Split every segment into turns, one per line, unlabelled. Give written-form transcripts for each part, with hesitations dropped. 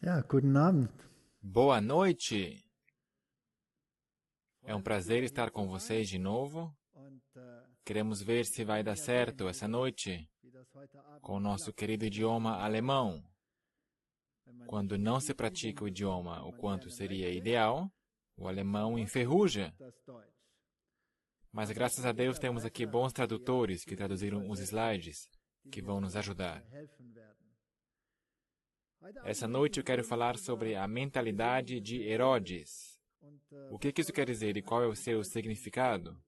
Ja, guten Abend.
Boa noite! É um prazer estar com vocês de novo. Queremos ver se vai dar certo essa noite com o nosso querido idioma alemão. Quando não se pratica o idioma o quanto seria ideal, o alemão enferruja. Mas graças a Deus temos aqui bons tradutores que traduziram os slides que vão nos ajudar. Essa noite eu quero falar sobre a mentalidade de Herodes. O que isso quer dizer e qual é o seu significado?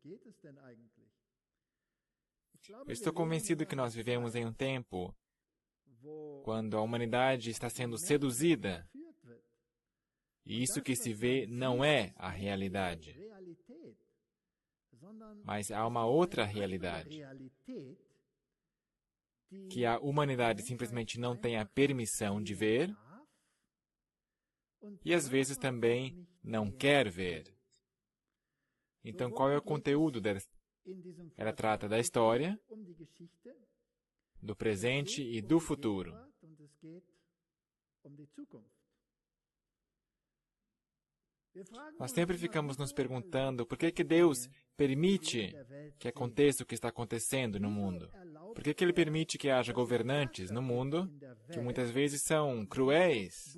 Eu estou convencido que nós vivemos em um tempo quando a humanidade está sendo seduzida. E isso que se vê não é a realidade. Mas há uma outra realidade, que a humanidade simplesmente não tem a permissão de ver e às vezes também não quer ver. Então, qual é o conteúdo dela? Ela trata da história, do presente e do futuro. Nós sempre ficamos nos perguntando por que Deus permite que aconteça o que está acontecendo no mundo. Por que Ele permite que haja governantes no mundo que muitas vezes são cruéis?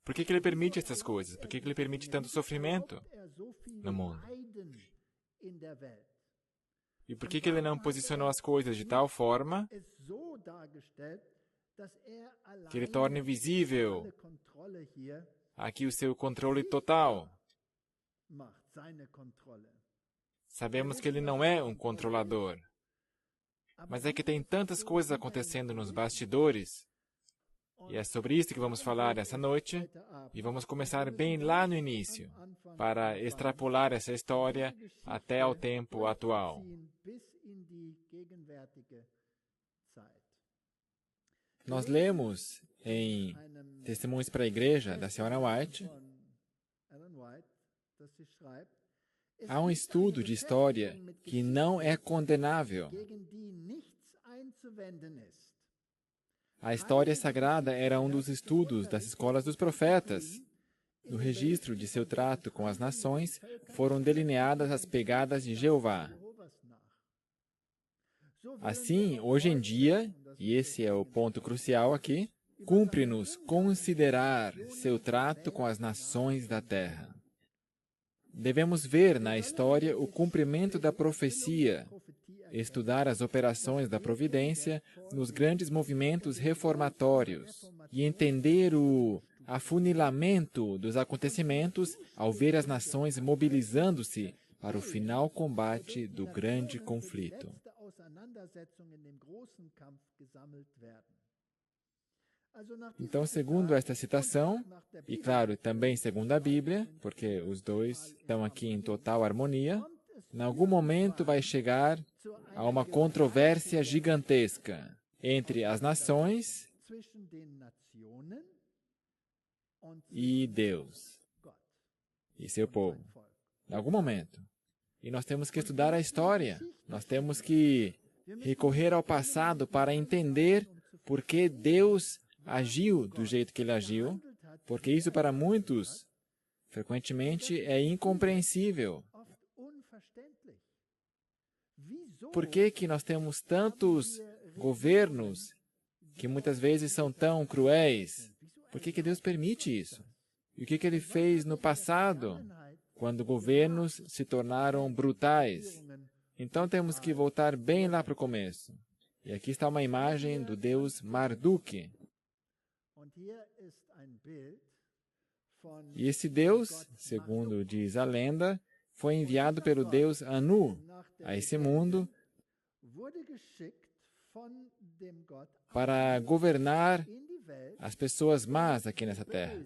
Por que Ele permite essas coisas? Por que Ele permite tanto sofrimento no mundo? E por que Ele não posicionou as coisas de tal forma que Ele torne visível aqui o seu controle total? Sabemos que Ele não é um controlador, mas é que tem tantas coisas acontecendo nos bastidores, e é sobre isso que vamos falar essa noite, e vamos começar bem lá no início, para extrapolar essa história até ao tempo atual. Nós lemos em Testemunhos para a Igreja, da Sra. White, há um estudo de história que não é condenável. A história sagrada era um dos estudos das escolas dos profetas. No registro de seu trato com as nações, foram delineadas as pegadas de Jeová. Assim, hoje em dia, e esse é o ponto crucial aqui, cumpre-nos considerar seu trato com as nações da terra. Devemos ver na história o cumprimento da profecia, estudar as operações da providência nos grandes movimentos reformatórios e entender o afunilamento dos acontecimentos ao ver as nações mobilizando-se para o final combate do grande conflito. Então, segundo esta citação, e claro, também segundo a Bíblia, porque os dois estão aqui em total harmonia, em algum momento vai chegar a uma controvérsia gigantesca entre as nações e Deus e seu povo. Em algum momento. E nós temos que estudar a história. Nós temos que recorrer ao passado para entender por que Deus agiu do jeito que Ele agiu, porque isso para muitos, frequentemente, é incompreensível. Por que nós temos tantos governos que muitas vezes são tão cruéis? Por que Deus permite isso? E o que Ele fez no passado, quando governos se tornaram brutais? Então temos que voltar bem lá para o começo. E aqui está uma imagem do deus Marduk. E esse deus, segundo diz a lenda, foi enviado pelo deus Anu a esse mundo para governar as pessoas más aqui nessa terra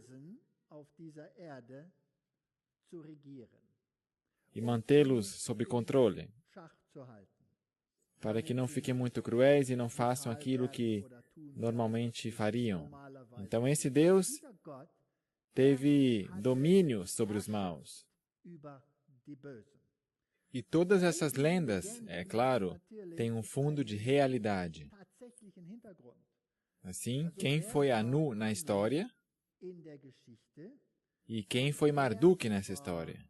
e mantê-los sob controle, para que não fiquem muito cruéis e não façam aquilo que normalmente fariam. Então, esse Deus teve domínio sobre os maus. E todas essas lendas, é claro, têm um fundo de realidade. Assim, quem foi Anu na história e quem foi Marduk nessa história?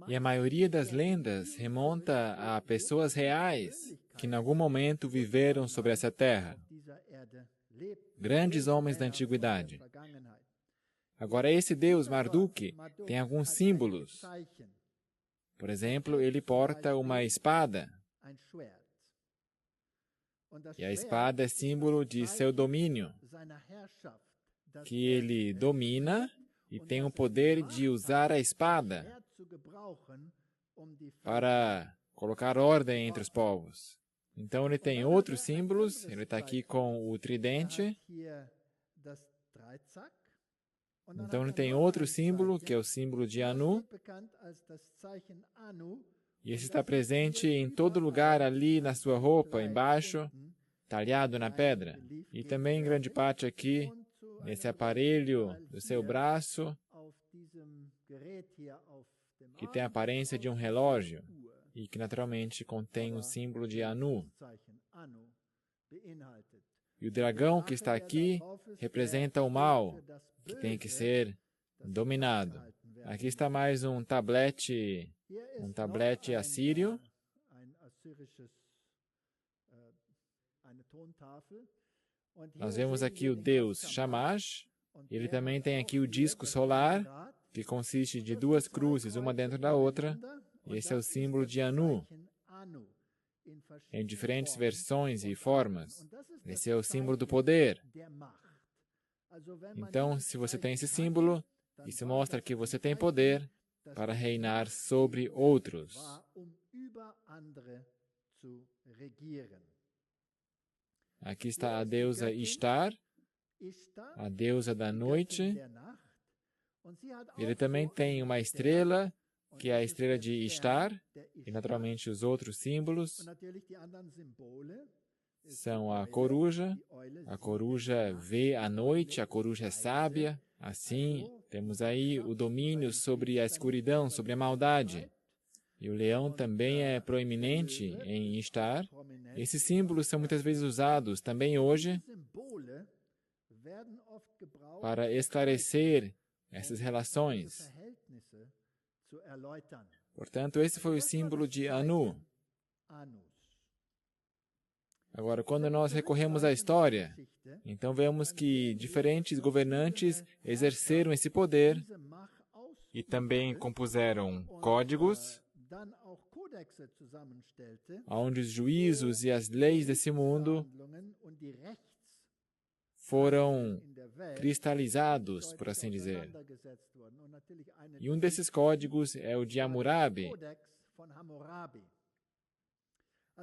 E a maioria das lendas remonta a pessoas reais que em algum momento viveram sobre essa terra. Grandes homens da antiguidade. Agora, esse deus Marduk tem alguns símbolos. Por exemplo, ele porta uma espada. E a espada é símbolo de seu domínio, que ele domina e tem o poder de usar a espada para colocar ordem entre os povos. Então, ele tem outros símbolos. Ele está aqui com o tridente. Então, ele tem outro símbolo, que é o símbolo de Anu. E esse está presente em todo lugar ali na sua roupa, embaixo, talhado na pedra. E também em grande parte aqui, nesse aparelho do seu braço, que tem a aparência de um relógio e que naturalmente contém o símbolo de Anu. E o dragão que está aqui representa o mal, que tem que ser dominado. Aqui está mais um tablete assírio. Nós vemos aqui o deus Shamash. Ele também tem aqui o disco solar, que consiste de duas cruzes, uma dentro da outra. E esse é o símbolo de Anu, em diferentes versões e formas. Esse é o símbolo do poder. Então, se você tem esse símbolo, isso mostra que você tem poder para reinar sobre outros. Aqui está a deusa Ishtar, a deusa da noite. Ele também tem uma estrela, que é a estrela de Ishtar, e naturalmente os outros símbolos são a coruja vê a noite, a coruja é sábia. Assim, temos aí o domínio sobre a escuridão, sobre a maldade. E o leão também é proeminente em Ishtar. Esses símbolos são muitas vezes usados também hoje para esclarecer essas relações. Portanto, esse foi o símbolo de Anu. Agora, quando nós recorremos à história, então vemos que diferentes governantes exerceram esse poder e também compuseram códigos, onde os juízos e as leis desse mundo foram cristalizados, por assim dizer. E um desses códigos é o de Hammurabi.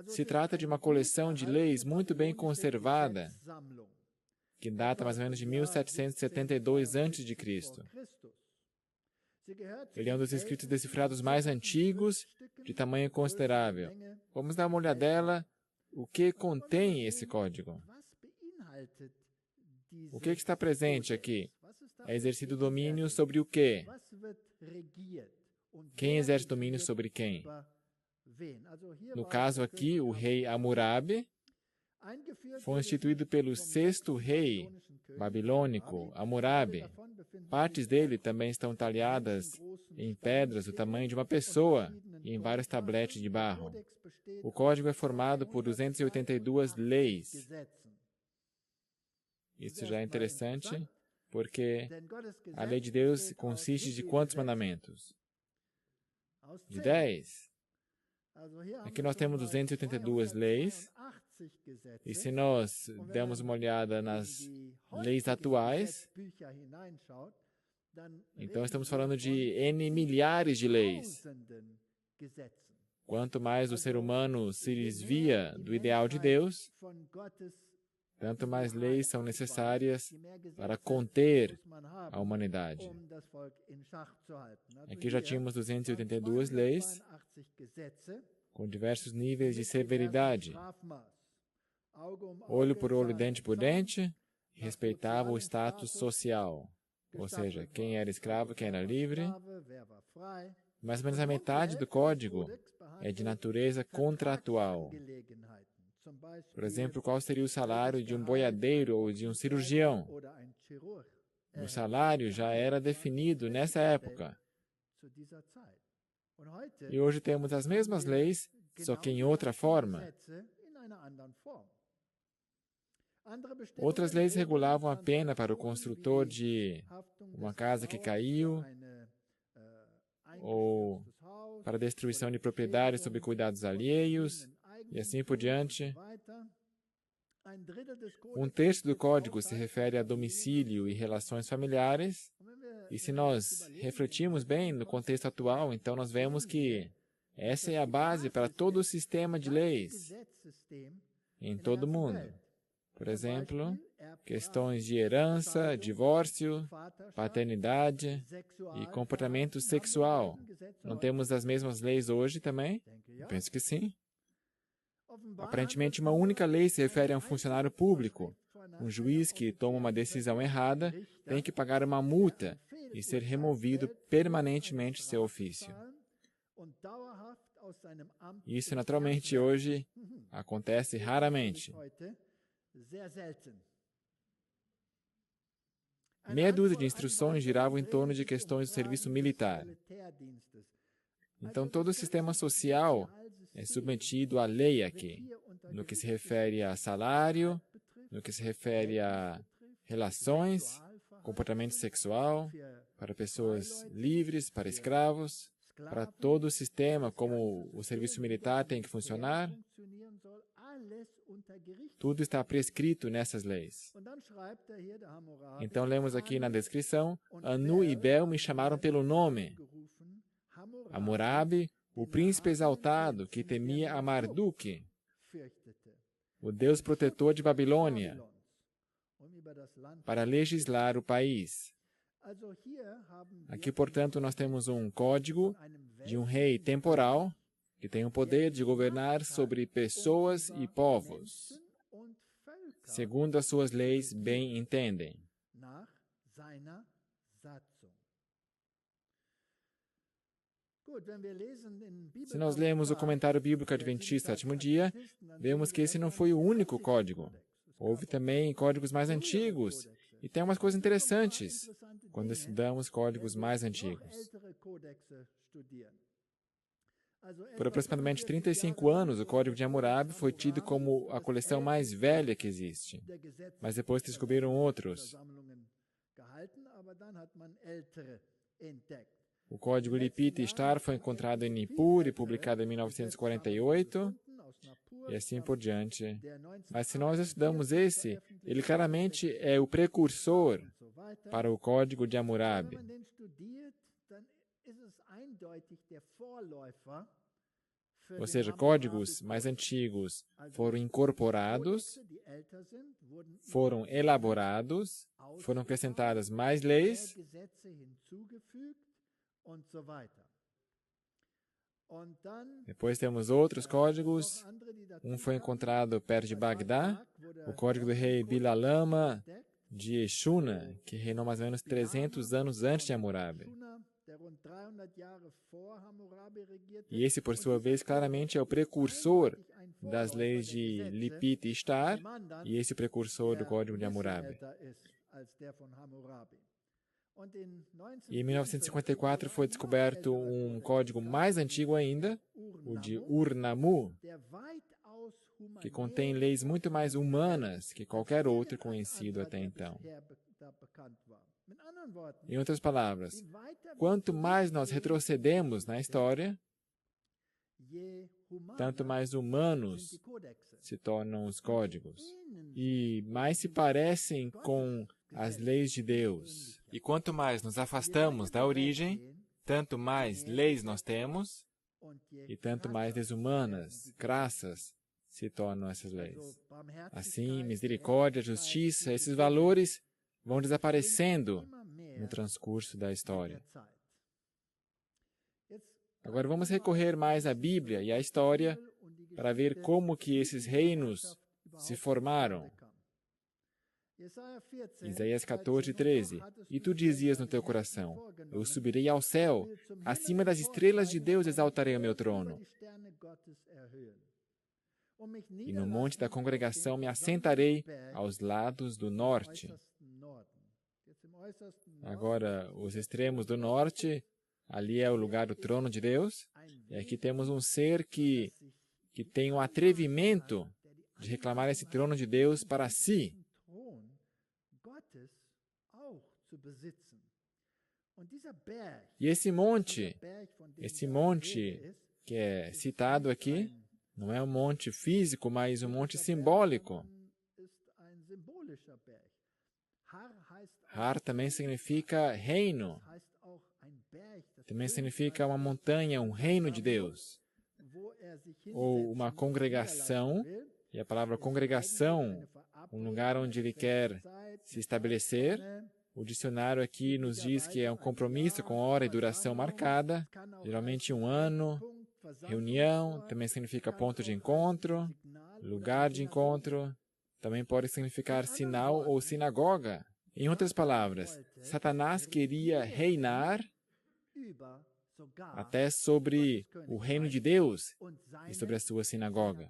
Se trata de uma coleção de leis muito bem conservada, que data mais ou menos de 1772 a.C. Ele é um dos escritos decifrados mais antigos, de tamanho considerável. Vamos dar uma olhadela. O que contém esse código? O que está presente aqui? É exercido domínio sobre o quê? Quem exerce domínio sobre quem? No caso aqui, o rei Hammurabi foi instituído pelo sexto rei babilônico, Hammurabi. Partes dele também estão talhadas em pedras do tamanho de uma pessoa e em vários tabletes de barro. O código é formado por 282 leis. Isso já é interessante, porque a lei de Deus consiste de quantos mandamentos? De 10. Aqui nós temos 282 leis, e se nós dermos uma olhada nas leis atuais, então estamos falando de N milhares de leis. Quanto mais o ser humano se desvia do ideal de Deus, tanto mais leis são necessárias para conter a humanidade. Aqui já tínhamos 282 leis, com diversos níveis de severidade. Olho por olho, dente por dente, respeitava o status social, ou seja, quem era escravo, quem era livre. Mais ou menos a metade do código é de natureza contratual. Por exemplo, qual seria o salário de um boiadeiro ou de um cirurgião? O salário já era definido nessa época. E hoje temos as mesmas leis, só que em outra forma. Outras leis regulavam a pena para o construtor de uma casa que caiu, ou para a destruição de propriedades sob cuidados alheios, e assim por diante. Um terço do código se refere a domicílio e relações familiares, e se nós refletirmos bem no contexto atual, então nós vemos que essa é a base para todo o sistema de leis em todo o mundo. Por exemplo, questões de herança, divórcio, paternidade e comportamento sexual. Não temos as mesmas leis hoje também? Eu penso que sim. Aparentemente, uma única lei se refere a um funcionário público. Um juiz que toma uma decisão errada tem que pagar uma multa e ser removido permanentemente de seu ofício. Isso, naturalmente, hoje acontece raramente. Meia dúzia de instruções giravam em torno de questões do serviço militar. Então, todo o sistema social é submetido à lei aqui, no que se refere a salário, no que se refere a relações, comportamento sexual, para pessoas livres, para escravos, para todo o sistema, como o serviço militar tem que funcionar. Tudo está prescrito nessas leis. Então, lemos aqui na descrição, Anu e Bel me chamaram pelo nome. Hammurabi, o príncipe exaltado que temia a Marduk, o Deus protetor de Babilônia, para legislar o país. Aqui, portanto, nós temos um código de um rei temporal que tem o poder de governar sobre pessoas e povos, segundo as suas leis bem entendem. Se nós lemos o comentário bíblico adventista Sétimo Dia, vemos que esse não foi o único código. Houve também códigos mais antigos, e tem umas coisas interessantes quando estudamos códigos mais antigos. Por aproximadamente 35 anos, o Código de Hammurabi foi tido como a coleção mais velha que existe, mas depois descobriram outros. O Código Lipit Ishtar foi encontrado em Nippur e publicado em 1948, e assim por diante. Mas se nós estudamos esse, ele claramente é o precursor para o Código de Hammurabi. Ou seja, códigos mais antigos foram incorporados, foram elaborados, foram acrescentadas mais leis, depois temos outros códigos. Um foi encontrado perto de Bagdá, o código do rei Bilalama de Exuna, que reinou mais ou menos 300 anos antes de Hammurabi. E esse, por sua vez, claramente é o precursor das leis de Lipit e Ishtar, e esse precursor do Código de Hammurabi. E em 1954 foi descoberto um código mais antigo ainda, o de Ur-Nammu, que contém leis muito mais humanas que qualquer outro conhecido até então. Em outras palavras, quanto mais nós retrocedemos na história, tanto mais humanos se tornam os códigos e mais se parecem com as leis de Deus. E quanto mais nos afastamos da origem, tanto mais leis nós temos e tanto mais desumanas, crassas, se tornam essas leis. Assim, misericórdia, justiça, esses valores vão desaparecendo no transcurso da história. Agora vamos recorrer mais à Bíblia e à história para ver como que esses reinos se formaram. Isaías 14:13. E tu dizias no teu coração, eu subirei ao céu, acima das estrelas de Deus exaltarei o meu trono. E no monte da congregação me assentarei aos lados do norte. Agora, os extremos do norte, ali é o lugar do trono de Deus. E aqui temos um ser que tem o atrevimento de reclamar esse trono de Deus para si. E esse monte que é citado aqui, não é um monte físico, mas um monte simbólico. Har também significa reino. Também significa uma montanha, um reino de Deus. Ou uma congregação, e a palavra congregação, um lugar onde ele quer se estabelecer. O dicionário aqui nos diz que é um compromisso com hora e duração marcada, geralmente 1 ano. Reunião também significa ponto de encontro, lugar de encontro. Também pode significar sinal ou sinagoga. Em outras palavras, Satanás queria reinar até sobre o reino de Deus e sobre a sua sinagoga,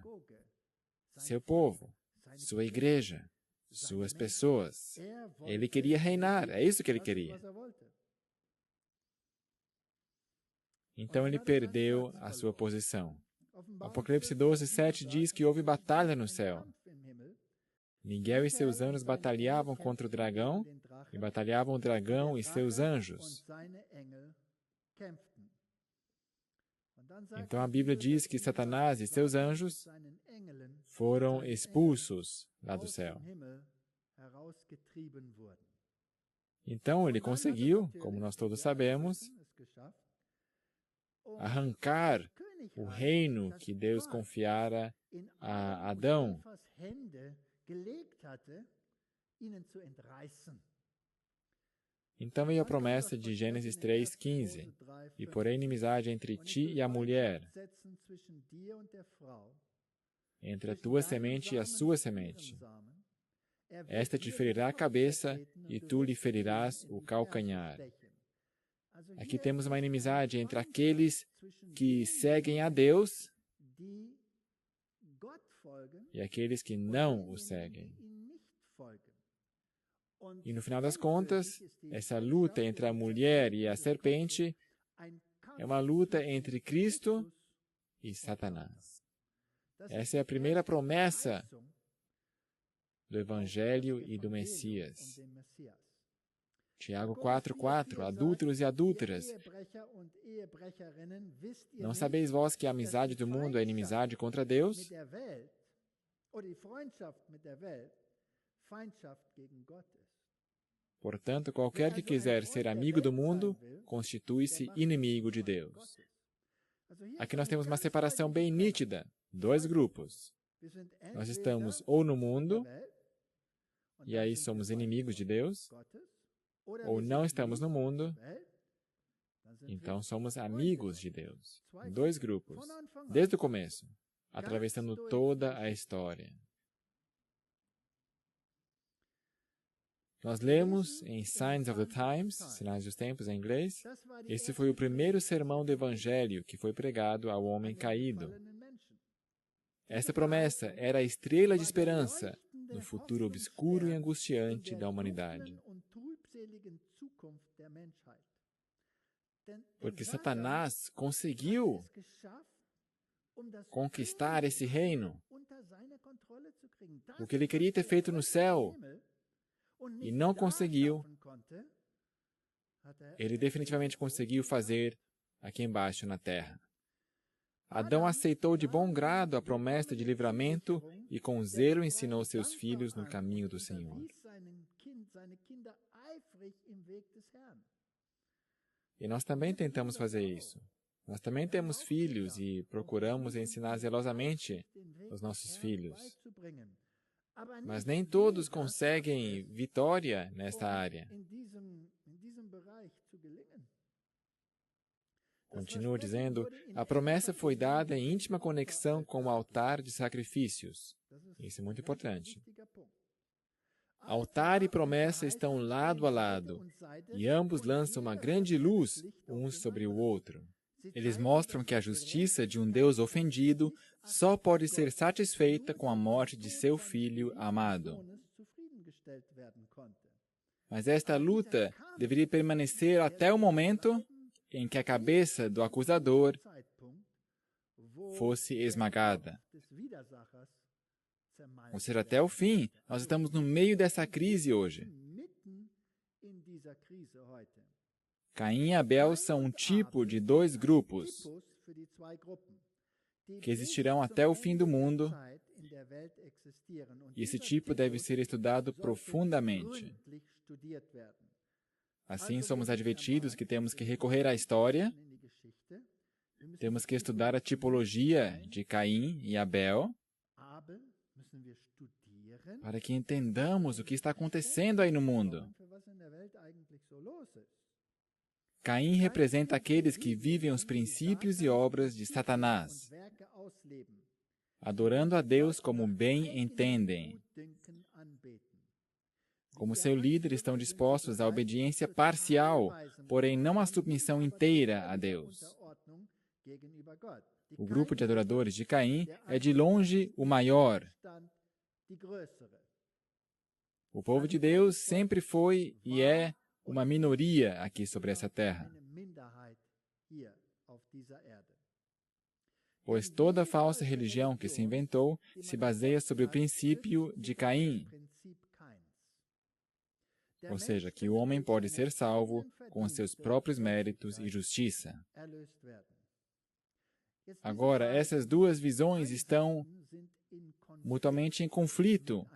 seu povo, sua igreja, suas pessoas. Ele queria reinar, é isso que ele queria. Então ele perdeu a sua posição. Apocalipse 12:7 diz que houve batalha no céu. Miguel e seus anjos batalhavam contra o dragão, e batalhavam o dragão e seus anjos. Então a Bíblia diz que Satanás e seus anjos foram expulsos lá do céu. Então ele conseguiu, como nós todos sabemos, arrancar o reino que Deus confiara a Adão. Então veio a promessa de Gênesis 3:15, e porém inimizade entre ti e a mulher, entre a tua semente e a sua semente. Esta te ferirá a cabeça, e tu lhe ferirás o calcanhar. Aqui temos uma inimizade entre aqueles que seguem a Deus e aqueles que não o seguem. E no final das contas, essa luta entre a mulher e a serpente é uma luta entre Cristo e Satanás. Essa é a primeira promessa do Evangelho e do Messias. Tiago 4:4, adúlteros e adúlteras, não sabeis vós que a amizade do mundo é inimizade contra Deus? Portanto, qualquer que quiser ser amigo do mundo, constitui-se inimigo de Deus. Aqui nós temos uma separação bem nítida, 2 grupos. Nós estamos ou no mundo, e aí somos inimigos de Deus, ou não estamos no mundo, então somos amigos de Deus. 2 grupos, desde o começo, atravessando toda a história. Nós lemos em Signs of the Times, Sinais dos Tempos em inglês, esse foi o primeiro sermão do Evangelho que foi pregado ao homem caído. Essa promessa era a estrela de esperança no futuro obscuro e angustiante da humanidade. Porque Satanás conseguiu conquistar esse reino. O que ele queria ter feito no céu e não conseguiu, ele definitivamente conseguiu fazer aqui embaixo na terra. Adão aceitou de bom grado a promessa de livramento e com zelo ensinou seus filhos no caminho do Senhor. E nós também tentamos fazer isso. Nós também temos filhos e procuramos ensinar zelosamente os nossos filhos. Mas nem todos conseguem vitória nesta área. Continua dizendo, a promessa foi dada em íntima conexão com o altar de sacrifícios. Isso é muito importante. Altar e promessa estão lado a lado, e ambos lançam uma grande luz um sobre o outro. Eles mostram que a justiça de um Deus ofendido só pode ser satisfeita com a morte de seu filho amado. Mas esta luta deveria permanecer até o momento em que a cabeça do acusador fosse esmagada. Ou seja, até o fim, nós estamos no meio dessa crise hoje. Caim e Abel são um tipo de dois grupos que existirão até o fim do mundo, e esse tipo deve ser estudado profundamente. Assim, somos advertidos que temos que recorrer à história, temos que estudar a tipologia de Caim e Abel, para que entendamos o que está acontecendo aí no mundo. Caim representa aqueles que vivem os princípios e obras de Satanás, adorando a Deus como bem entendem. Como seu líder, estão dispostos à obediência parcial, porém não à submissão inteira a Deus. O grupo de adoradores de Caim é de longe o maior. O povo de Deus sempre foi e é uma minoria aqui sobre essa terra. Pois toda falsa religião que se inventou se baseia sobre o princípio de Caim. Ou seja, que o homem pode ser salvo com seus próprios méritos e justiça. Agora, essas duas visões estão mutuamente em conflito.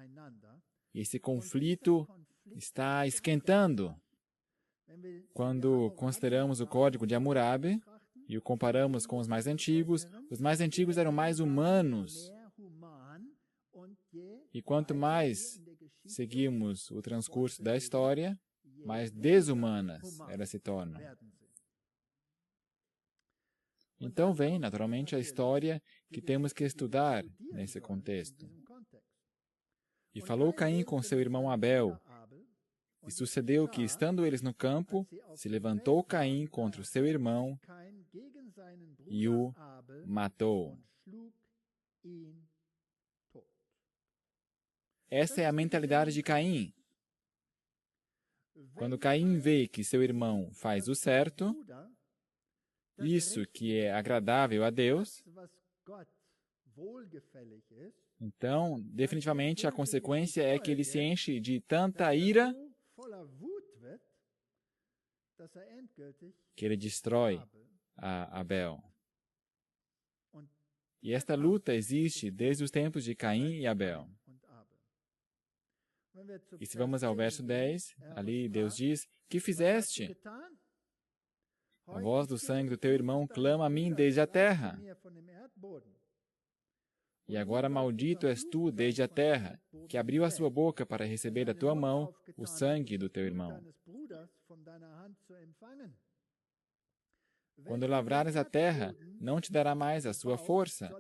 E esse conflito está esquentando. Quando consideramos o Código de Hammurabi e o comparamos com os mais antigos eram mais humanos. E quanto mais seguimos o transcurso da história, mais desumanas elas se tornam. Então vem, naturalmente, a história que temos que estudar nesse contexto. E falou Caim com seu irmão Abel, e sucedeu que, estando eles no campo, se levantou Caim contra o seu irmão e o matou. Essa é a mentalidade de Caim. Quando Caim vê que seu irmão faz o certo, isso que é agradável a Deus, então, definitivamente, a consequência é que ele se enche de tanta ira que ele destrói a Abel. E esta luta existe desde os tempos de Caim e Abel. E se vamos ao verso 10, ali Deus diz, que fizeste? A voz do sangue do teu irmão clama a mim desde a terra. E agora maldito és tu desde a terra, que abriu a sua boca para receber da tua mão o sangue do teu irmão. Quando lavrares a terra, não te dará mais a sua força.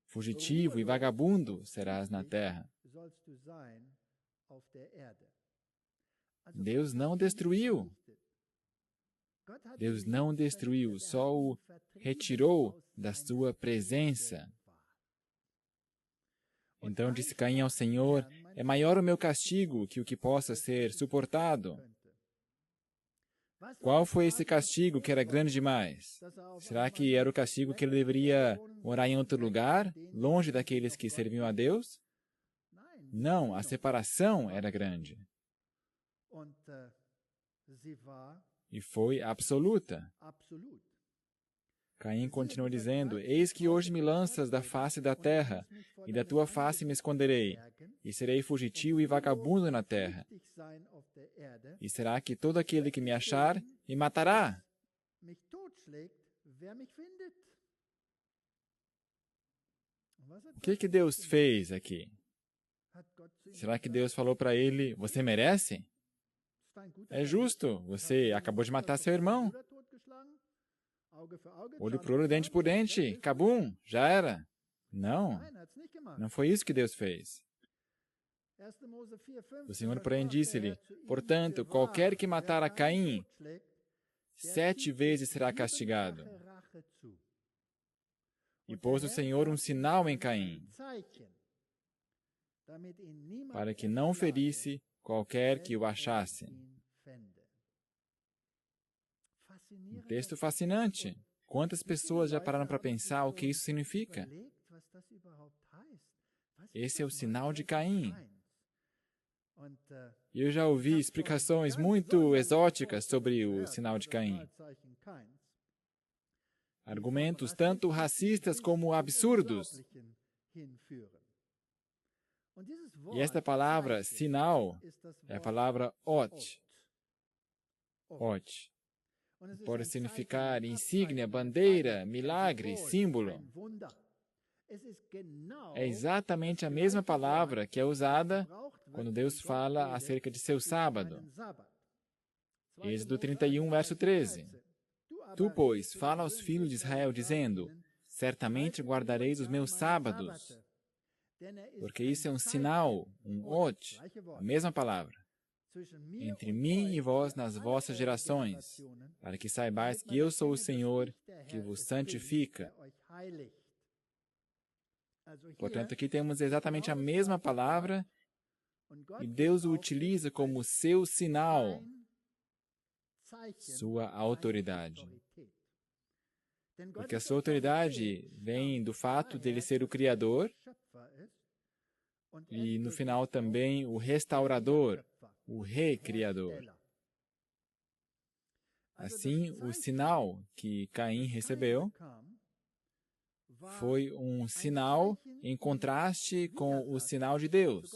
Fugitivo e vagabundo serás na terra. Deus não destruiu. Deus não destruiu, só o retirou da sua presença. Então disse Caim ao Senhor, é maior o meu castigo que o que possa ser suportado. Qual foi esse castigo que era grande demais? Será que era o castigo que ele deveria morar em outro lugar, longe daqueles que serviam a Deus? Não, a separação era grande. E foi absoluta. Caim continuou dizendo, eis que hoje me lanças da face da terra, e da tua face me esconderei, e serei fugitivo e vagabundo na terra. E será que todo aquele que me achar me matará? O que Deus fez aqui? Será que Deus falou para ele, você merece? É justo, você acabou de matar seu irmão. Olho por olho, dente por dente, cabum, já era. Não, não foi isso que Deus fez. O Senhor, porém, disse-lhe, portanto, qualquer que matar a Caim, 7 vezes será castigado. E pôs o Senhor um sinal em Caim, para que não ferisse qualquer que o achasse. Um texto fascinante. Quantas pessoas já pararam para pensar o que isso significa? Esse é o sinal de Caim. Eu já ouvi explicações muito exóticas sobre o sinal de Caim. Argumentos tanto racistas como absurdos. E esta palavra, sinal, é a palavra ot. Ot. Pode significar insígnia, bandeira, milagre, símbolo. É exatamente a mesma palavra que é usada quando Deus fala acerca de seu sábado. Êxodo 31, verso 13. Tu, pois, fala aos filhos de Israel, dizendo, certamente guardareis os meus sábados, porque isso é um sinal, um ot, a mesma palavra, entre mim e vós nas vossas gerações, para que saibais que eu sou o Senhor, que vos santifica. Portanto, aqui temos exatamente a mesma palavra, e Deus o utiliza como seu sinal, sua autoridade. Porque a sua autoridade vem do fato de ele ser o Criador e, no final, também o restaurador, o recriador. Assim, o sinal que Caim recebeu foi um sinal em contraste com o sinal de Deus.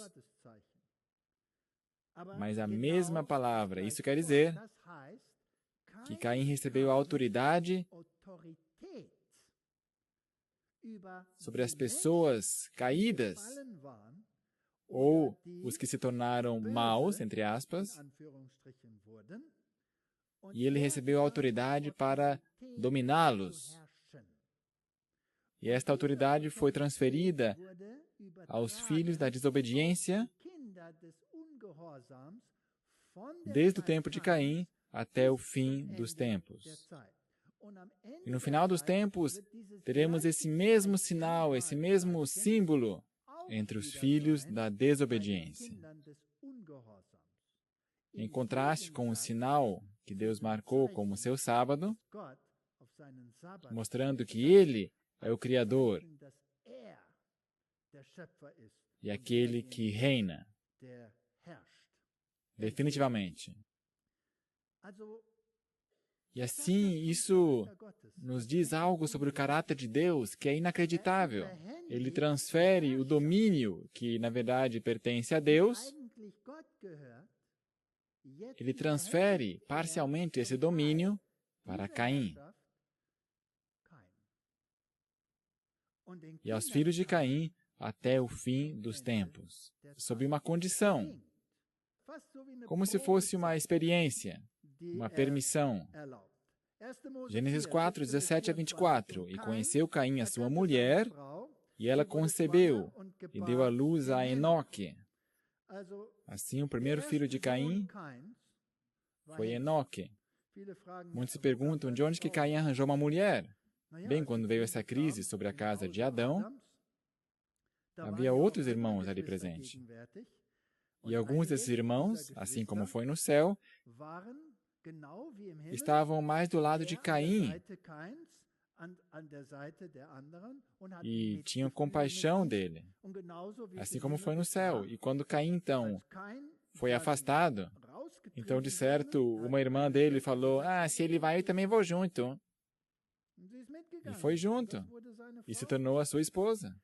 Mas a mesma palavra, isso quer dizer que Caim recebeu a autoridade sobre as pessoas caídas ou os que se tornaram maus, entre aspas, e ele recebeu a autoridade para dominá-los. E esta autoridade foi transferida aos filhos da desobediência desde o tempo de Caim até o fim dos tempos. E no final dos tempos, teremos esse mesmo sinal, esse mesmo símbolo entre os filhos da desobediência. Em contraste com o sinal que Deus marcou como seu sábado, mostrando que Ele é o Criador e aquele que reina definitivamente. E assim, isso nos diz algo sobre o caráter de Deus que é inacreditável. Ele transfere o domínio, que na verdade pertence a Deus, ele transfere parcialmente esse domínio para Caim. E aos filhos de Caim até o fim dos tempos, sob uma condição, como se fosse uma experiência, uma permissão. Gênesis 4, 17 a 24. E conheceu Caim a sua mulher, e ela concebeu, e deu à luz a Enoque. Assim, o primeiro filho de Caim foi Enoque. Muitos se perguntam de onde que Caim arranjou uma mulher. Bem, quando veio essa crise sobre a casa de Adão, havia outros irmãos ali presentes. E alguns desses irmãos, assim como foi no céu, estavam mais do lado de Caim e tinham compaixão dele, assim como foi no céu. E quando Caim, então, foi afastado, então, de certo, uma irmã dele falou, se ele vai, eu também vou junto. E foi junto, e se tornou a sua esposa.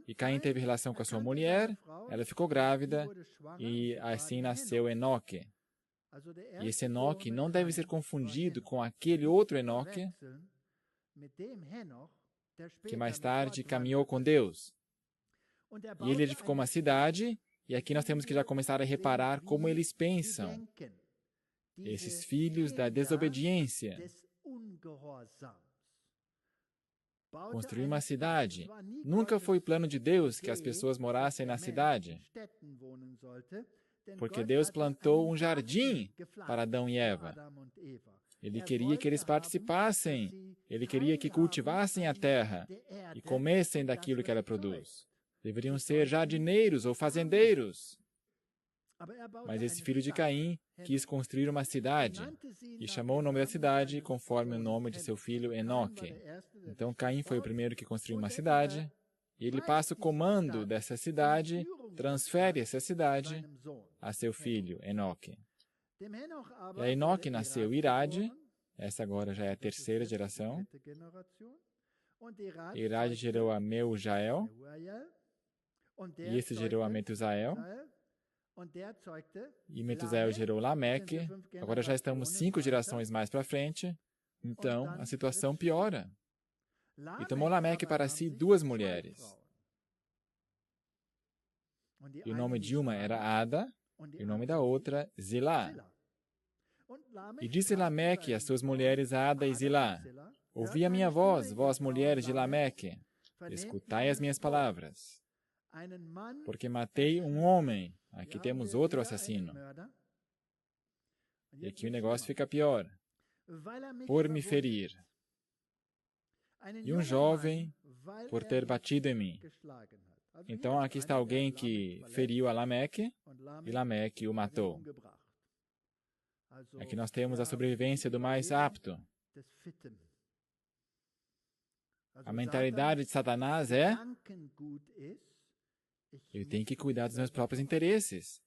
E Caim teve relação com a sua mulher, ela ficou grávida, e assim nasceu Enoque. E esse Enoque não deve ser confundido com aquele outro Enoque que mais tarde caminhou com Deus. E ele edificou uma cidade, e aqui nós temos que já começar a reparar como eles pensam, esses filhos da desobediência. Construir uma cidade. Nunca foi plano de Deus que as pessoas morassem na cidade, porque Deus plantou um jardim para Adão e Eva. Ele queria que eles participassem. Ele queria que cultivassem a terra e comessem daquilo que ela produz. Deveriam ser jardineiros ou fazendeiros. Mas esse filho de Caim quis construir uma cidade e chamou o nome da cidade conforme o nome de seu filho Enoque. Então Caim foi o primeiro que construiu uma cidade e ele passa o comando dessa cidade, transfere essa cidade a seu filho Enoque. E a Enoque nasceu Irade, essa agora já é a terceira geração. Irade gerou a Meujael, e esse gerou a Metusael, e Metusael gerou Lameque. Agora já estamos 5 gerações mais para frente, então a situação piora. E tomou Lameque para si 2 mulheres. E o nome de uma era Ada, e o nome da outra Zilá. E disse Lameque às suas mulheres Ada e Zilá: ouvi a minha voz, vós mulheres de Lameque, escutai as minhas palavras. Porque matei um homem, aqui temos outro assassino. E aqui o negócio fica pior. Por me ferir. E um jovem por ter batido em mim. Então aqui está alguém que feriu a Lameque e Lameque o matou. Aqui nós temos a sobrevivência do mais apto. A mentalidade de Satanás é: eu tenho que cuidar dos meus próprios interesses.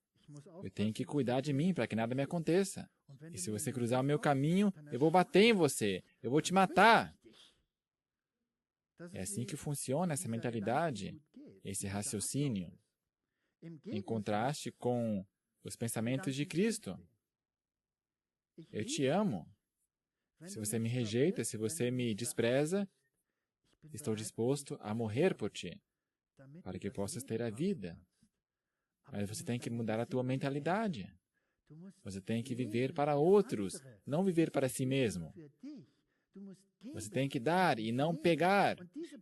Eu tenho que cuidar de mim para que nada me aconteça. E se você cruzar o meu caminho, eu vou bater em você. Eu vou te matar. É assim que funciona essa mentalidade, esse raciocínio, em contraste com os pensamentos de Cristo. Eu te amo. Se você me rejeita, se você me despreza, estou disposto a morrer por ti, para que possas ter a vida. Mas você tem que mudar a tua mentalidade. Você tem que viver para outros, não viver para si mesmo. Você tem que dar e não pegar.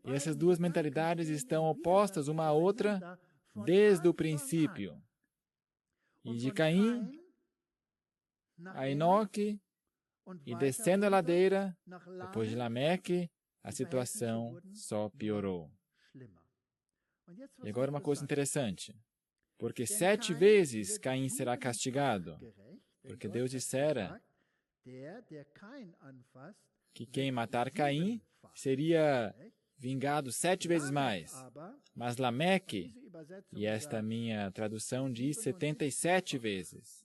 E essas 2 mentalidades estão opostas uma à outra desde o princípio. E de Caim a Enoque, e descendo a ladeira, depois de Lameque, a situação só piorou. E agora uma coisa interessante. Porque 7 vezes Caim será castigado. Porque Deus dissera que quem matar Caim seria vingado 7 vezes mais. Mas Lameque, e esta minha tradução diz 77 vezes.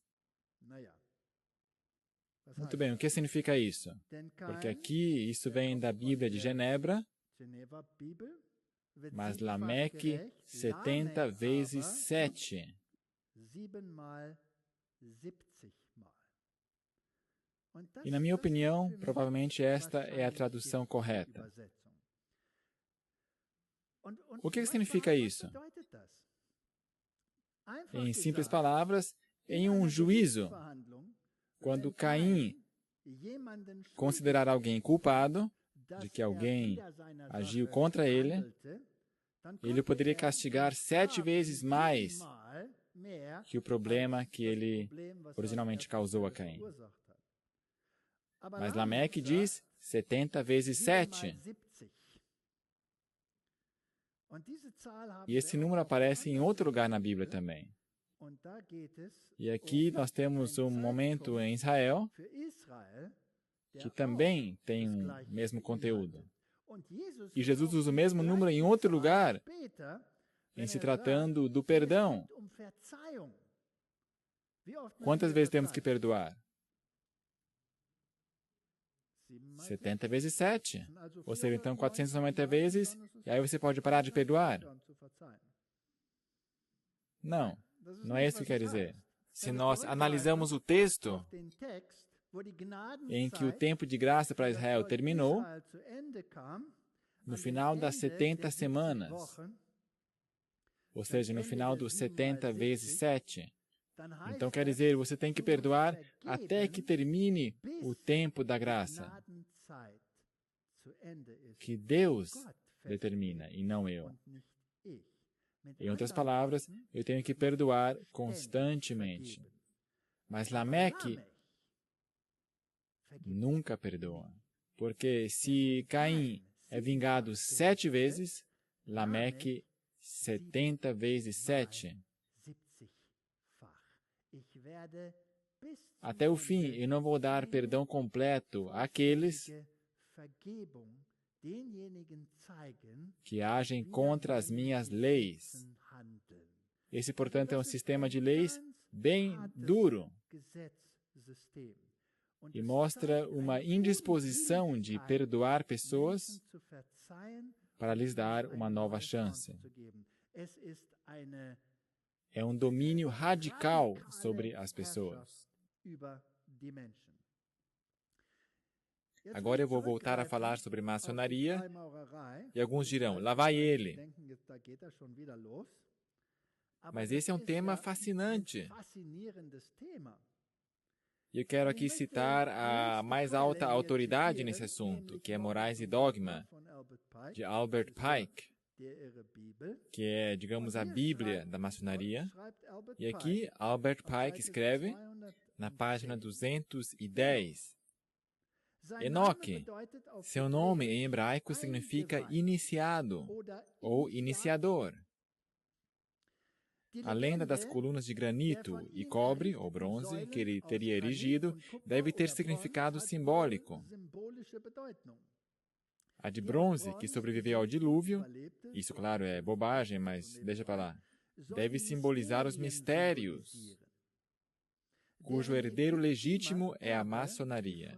Muito bem, o que significa isso? Porque aqui isso vem da Bíblia de Genebra, mas Lameque 70 vezes 7. E na minha opinião, provavelmente esta é a tradução correta. O que significa isso? Em simples palavras, em um juízo, quando Caim considerar alguém culpado de que alguém agiu contra ele, ele poderia castigar 7 vezes mais que o problema que ele originalmente causou a Caim. Mas Lameque diz 70 vezes 7. E esse número aparece em outro lugar na Bíblia também. E aqui nós temos um momento em Israel que também tem o mesmo conteúdo. E Jesus usa o mesmo número em outro lugar, em se tratando do perdão. Quantas vezes temos que perdoar? 70 vezes 7. Ou seja, então 490 vezes, e aí você pode parar de perdoar? Não. Não é isso que quer dizer. Se nós analisamos o texto em que o tempo de graça para Israel terminou, no final das 70 semanas, ou seja, no final dos 70 vezes 7, então quer dizer, você tem que perdoar até que termine o tempo da graça, que Deus determina e não eu. Em outras palavras, eu tenho que perdoar constantemente. Mas Lameque nunca perdoa. Porque se Caim é vingado 7 vezes, Lameque 70 vezes 7. Até o fim, eu não vou dar perdão completo àqueles que agem contra as minhas leis. Esse, portanto, é um sistema de leis bem duro e mostra uma indisposição de perdoar pessoas para lhes dar uma nova chance. É um domínio radical sobre as pessoas. Agora eu vou voltar a falar sobre maçonaria e alguns dirão, lá vai ele. Mas esse é um tema fascinante. E eu quero aqui citar a mais alta autoridade nesse assunto, que é Morais e Dogma, de Albert Pike, que é, digamos, a Bíblia da maçonaria. E aqui, Albert Pike escreve, na página 210, Enoque, seu nome em hebraico significa iniciado ou iniciador. A lenda das colunas de granito e cobre, ou bronze, que ele teria erigido, deve ter significado simbólico. A de bronze, que sobreviveu ao dilúvio, isso, claro, é bobagem, mas deixa para lá, deve simbolizar os mistérios, cujo herdeiro legítimo é a maçonaria.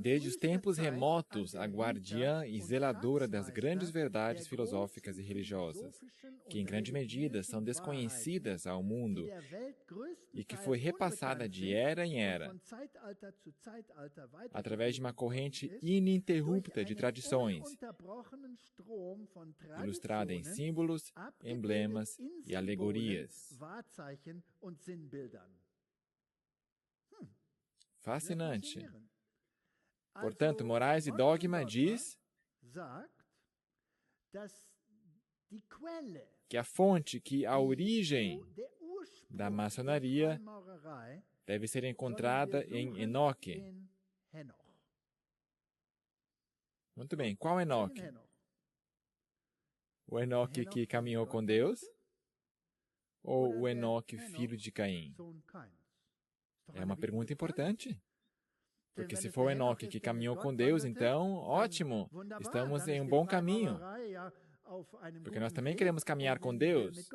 Desde os tempos remotos, a guardiã e zeladora das grandes verdades filosóficas e religiosas, que em grande medida são desconhecidas ao mundo e que foi repassada de era em era, através de uma corrente ininterrupta de tradições, ilustrada em símbolos, emblemas e alegorias. Fascinante. Portanto, Morais e Dogma diz que a fonte, que a origem da maçonaria deve ser encontrada em Enoque. Muito bem, qual Enoque? O Enoque que caminhou com Deus? Ou o Enoque, filho de Caim? É uma pergunta importante. Porque se for o Enoque que caminhou com Deus, então, ótimo, estamos em um bom caminho. Porque nós também queremos caminhar com Deus.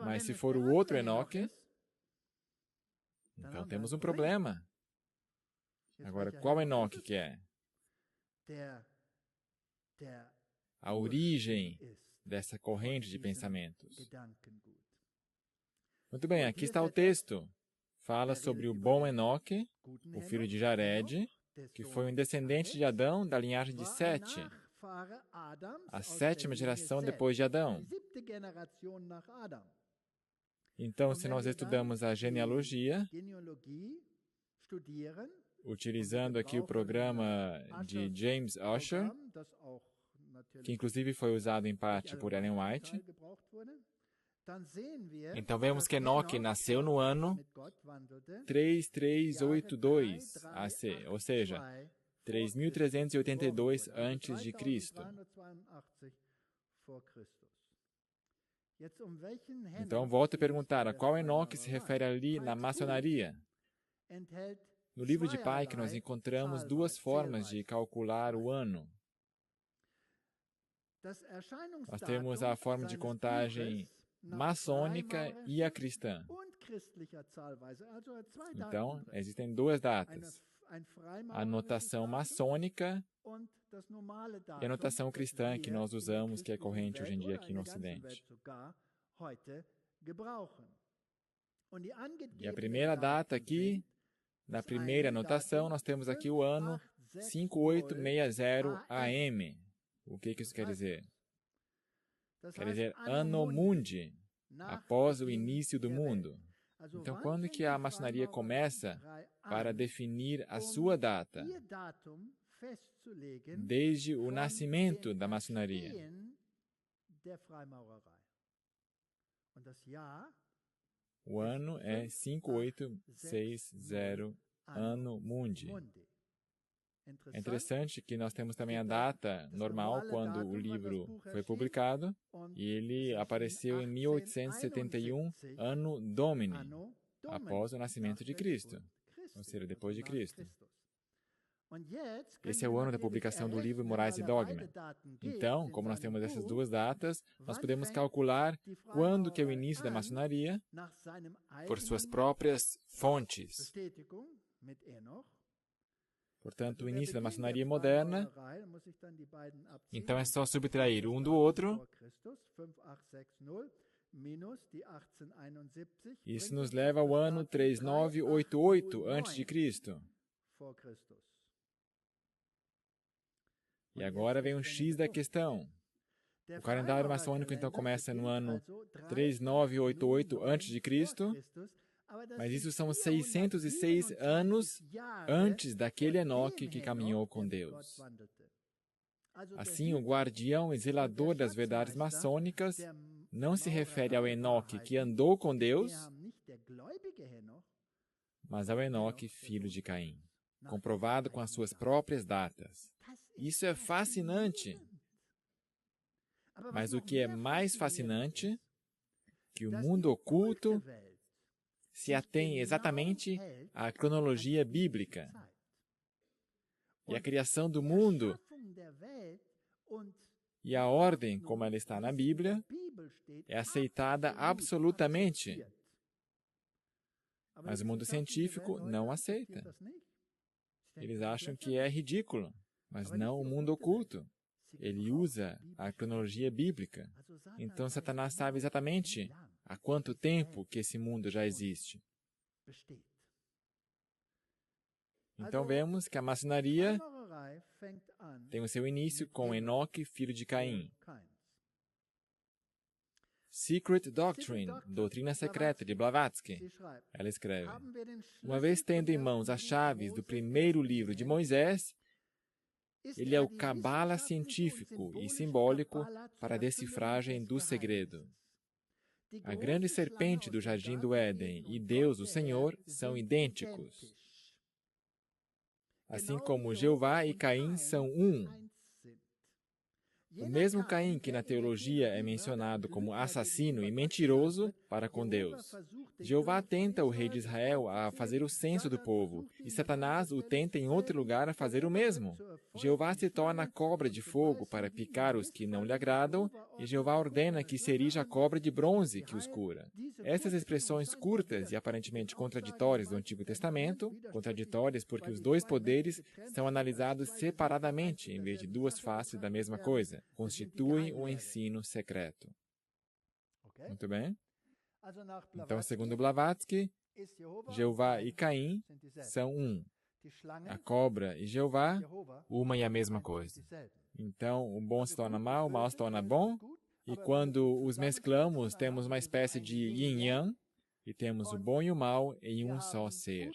Mas se for o outro Enoque, então temos um problema. Agora, qual Enoque que é? A origem dessa corrente de pensamentos. Muito bem, aqui está o texto. Fala sobre o bom Enoque, o filho de Jared, que foi um descendente de Adão da linhagem de Sete, a 7ª geração depois de Adão. Então, se nós estudamos a genealogia, utilizando aqui o programa de James Ussher, que inclusive foi usado em parte por Ellen White, então vemos que Enoque nasceu no ano 3382 AC, ou seja, 3382 a.C. Então volto a perguntar, a qual Enoque se refere ali na maçonaria? No livro de Pike nós encontramos 2 formas de calcular o ano. Nós temos a forma de contagem maçônica e a cristã. Então, existem 2 datas. A notação maçônica e a notação cristã que nós usamos, que é corrente hoje em dia aqui no Ocidente. E a primeira data aqui, na primeira notação, nós temos aqui o ano 5860 AM. O que isso quer dizer? Quer dizer, Anno Mundi, após o início do mundo. Então, quando que a maçonaria começa para definir a sua data? Desde o nascimento da maçonaria. O ano é 5860 Anno Mundi. É interessante que nós temos também a data normal quando o livro foi publicado, e ele apareceu em 1871, Anno Domini, após o nascimento de Cristo, ou seja, depois de Cristo. Esse é o ano da publicação do livro Morais e Dogma. Então, como nós temos essas duas datas, nós podemos calcular quando que é o início da maçonaria por suas próprias fontes. Portanto, o início da maçonaria moderna, então é só subtrair um do outro. Isso nos leva ao ano 3988 a.C. E agora vem o X da questão. O calendário maçônico então começa no ano 3988 a.C., mas isso são 606 anos antes daquele Enoque que caminhou com Deus. Assim, o guardião e zelador das verdades maçônicas não se refere ao Enoque que andou com Deus, mas ao Enoque, filho de Caim, comprovado com as suas próprias datas. Isso é fascinante. Mas o que é mais fascinante, que o mundo oculto se atém exatamente à cronologia bíblica. E a criação do mundo e a ordem, como ela está na Bíblia, é aceitada absolutamente. Mas o mundo científico não aceita. Eles acham que é ridículo, mas não o mundo oculto. Ele usa a cronologia bíblica. Então, Satanás sabe exatamente há quanto tempo que esse mundo já existe. Então, vemos que a maçonaria tem o seu início com Enoque, filho de Caim. Secret Doctrine, Doutrina Secreta, de Blavatsky. Ela escreve: uma vez tendo em mãos as chaves do primeiro livro de Moisés, ele é o cabala científico e simbólico para a decifragem do segredo. A grande serpente do jardim do Éden e Deus, o Senhor, são idênticos. Assim como Jeová e Caim são um. O mesmo Caim que na teologia é mencionado como assassino e mentiroso para com Deus. Jeová tenta o rei de Israel a fazer o censo do povo, e Satanás o tenta em outro lugar a fazer o mesmo. Jeová se torna cobra de fogo para picar os que não lhe agradam, e Jeová ordena que se erija a cobra de bronze que os cura. Essas expressões curtas e aparentemente contraditórias do Antigo Testamento, contraditórias porque os dois poderes são analisados separadamente em vez de duas faces da mesma coisa, constituem o ensino secreto. Muito bem? Então, segundo Blavatsky, Jeová e Caim são um. A cobra e Jeová, uma e a mesma coisa. Então, o bom se torna mal, o mal se torna bom, e quando os mesclamos, temos uma espécie de yin-yang, e temos o bom e o mal em um só ser.